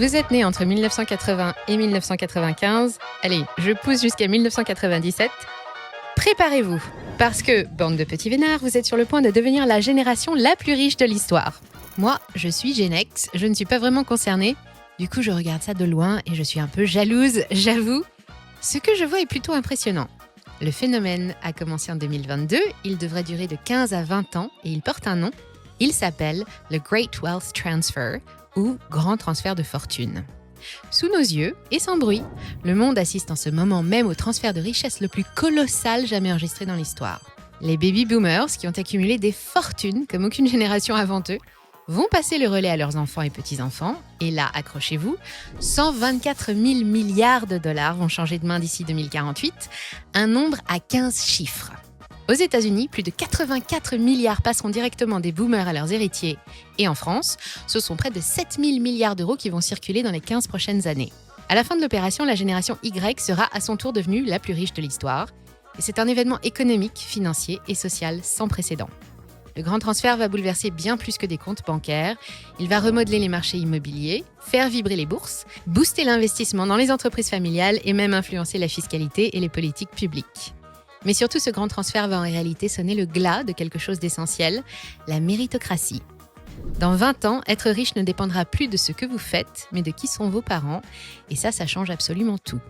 Vous êtes né entre 1980 et 1995. Allez, je pousse jusqu'à 1997. Préparez-vous, parce que, bande de petits vénards, vous êtes sur le point de devenir la génération la plus riche de l'histoire. Moi, je suis Gen X, je ne suis pas vraiment concernée. Du coup, je regarde ça de loin et je suis un peu jalouse, j'avoue. Ce que je vois est plutôt impressionnant. Le phénomène a commencé en 2022, il devrait durer de 15 à 20 ans et il porte un nom. Il s'appelle le Great Wealth Transfer, ou grand transfert de fortune. Sous nos yeux, et sans bruit, le monde assiste en ce moment même au transfert de richesse le plus colossal jamais enregistré dans l'histoire. Les baby boomers, qui ont accumulé des fortunes comme aucune génération avant eux, vont passer le relais à leurs enfants et petits-enfants, et là, accrochez-vous, 124 000 milliards de dollars vont changer de main d'ici 2048, un nombre à 15 chiffres. Aux États-Unis, plus de 84 milliards passeront directement des boomers à leurs héritiers. Et en France, ce sont près de 7 000 milliards d'euros qui vont circuler dans les 15 prochaines années. À la fin de l'opération, la génération Y sera à son tour devenue la plus riche de l'histoire. Et c'est un événement économique, financier et social sans précédent. Le grand transfert va bouleverser bien plus que des comptes bancaires. Il va remodeler les marchés immobiliers, faire vibrer les bourses, booster l'investissement dans les entreprises familiales et même influencer la fiscalité et les politiques publiques. Mais surtout, ce grand transfert va en réalité sonner le glas de quelque chose d'essentiel, la méritocratie. Dans 20 ans, être riche ne dépendra plus de ce que vous faites, mais de qui sont vos parents. Et ça change absolument tout.